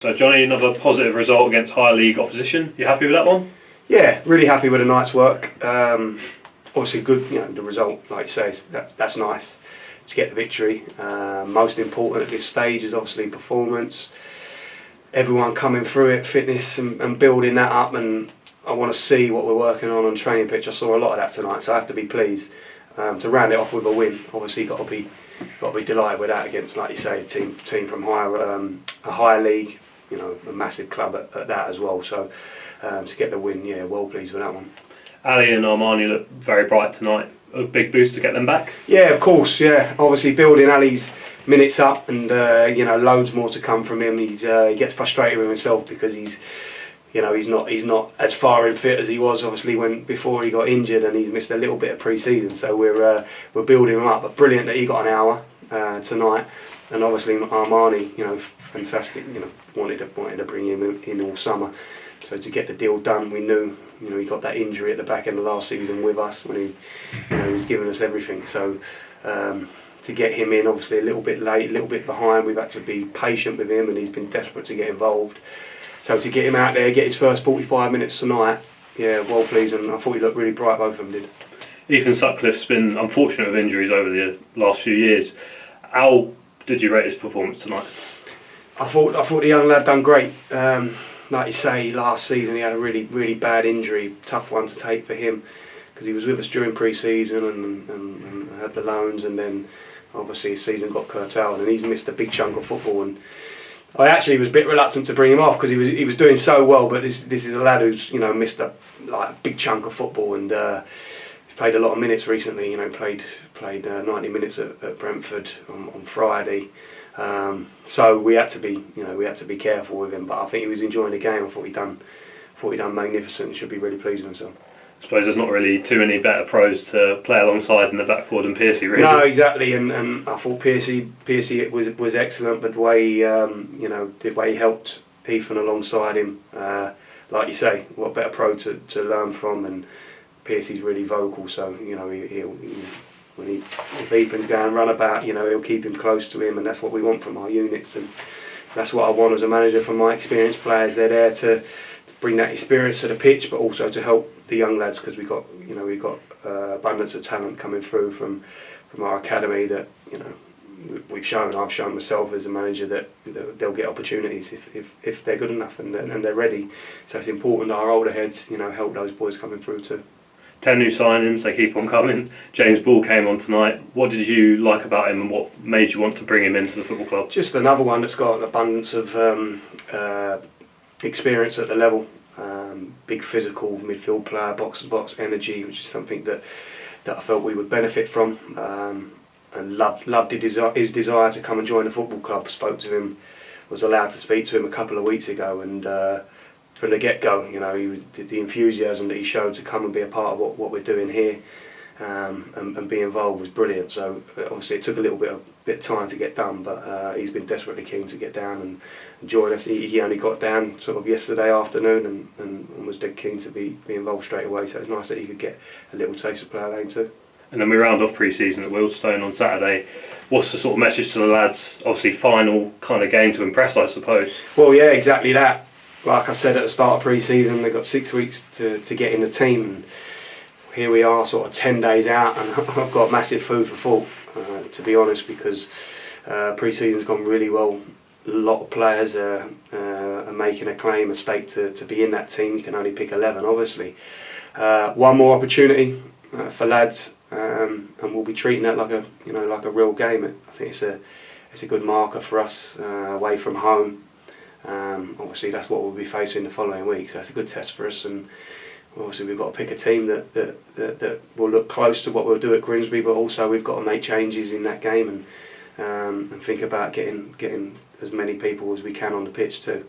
So Johnnie, another positive result against higher league opposition. You happy with that one? Yeah, really happy with the night's work. Obviously good, the result, like you say, that's nice to get the victory. Most important at this stage is obviously performance. Everyone coming through it, fitness and building that up, and I want to see what we're working on training pitch. I saw a lot of that tonight, so I have to be pleased. To round it off with a win, obviously got to be delighted with that against, like you say, a team from a higher league, a massive club at that as well. So to get the win, yeah, well pleased with that one. Ali and Armani look very bright tonight. A big boost to get them back. Yeah, of course. Yeah, obviously building Ali's minutes up, and loads more to come from him. He gets frustrated with himself because he's not as far in fit as he was obviously before he got injured, and he's missed a little bit of pre-season. So we're building him up. But brilliant that he got an hour tonight, and obviously Armani, fantastic. Wanted to bring him in all summer. So to get the deal done, we knew he got that injury at the back end of last season with us when he was giving us everything. So to get him in, obviously a little bit late, a little bit behind. We've had to be patient with him, and he's been desperate to get involved. So to get him out there, get his first 45 minutes tonight, yeah, well pleased, and I thought he looked really bright, both of them did. Ethan Sutcliffe's been unfortunate with injuries over the last few years. How did you rate his performance tonight? I thought the young lad done great. Like you say, last season he had a really, really bad injury, tough one to take for him, because he was with us during pre-season and had the loans, and then obviously his season got curtailed, and he's missed a big chunk of football. And I actually was a bit reluctant to bring him off because he was doing so well, but this is a lad who's missed a big chunk of football, and he's played a lot of minutes recently. Played 90 minutes at Brentford on Friday. So we had to be careful with him, but I think he was enjoying the game. I thought he done magnificent. He should be really pleased with himself. I suppose there's not really too many better pros to play alongside in the back four than Piercy, really. No, exactly, and I thought Piercy was excellent, but the way he helped Ethan alongside him, like you say, what better pro to learn from, and Piercy's really vocal, so if Ethan's going run about, he'll keep him close to him, and that's what we want from our units, and that's what I want as a manager from my experienced players. They're there to bring that experience to the pitch, but also to help the young lads, because we've got abundance of talent coming through from our academy that I've shown myself as a manager that they'll get opportunities if they're good enough and they're ready. So it's important that our older heads help those boys coming through too. 10 new signings, they keep on coming. James Ball came on tonight. What did you like about him, and what made you want to bring him into the football club? Just another one that's got an abundance of experience at the level. Big physical midfield player, box-to-box energy, which is something that I felt we would benefit from. And loved his desire to come and join the football club. Spoke to him, was allowed to speak to him a couple of weeks ago, and from the get-go, the enthusiasm that he showed to come and be a part of what we're doing here and be involved was brilliant. So obviously it took a little bit of time to get done, but he's been desperately keen to get down and join us. He only got down sort of yesterday afternoon and was dead keen to be involved straight away. So it's nice that he could get a little taste of player lane too. And then we round off pre-season at Wealdstone on Saturday. What's the sort of message to the lads? Obviously final kind of game to impress, I suppose. Well, yeah, exactly that. Like I said at the start of pre-season, they've got 6 weeks to get in the team, and here we are sort of 10 days out, and I've got massive food for thought, to be honest, because pre-season's gone really well. A lot of players are making a stake to be in that team. You can only pick 11, obviously. One more opportunity for lads, and we'll be treating that like a real game. I think it's a good marker for us away from home. Obviously that's what we'll be facing the following week, so that's a good test for us, and obviously we've got to pick a team that will look close to what we'll do at Grimsby, but also we've got to make changes in that game and think about getting as many people as we can on the pitch too.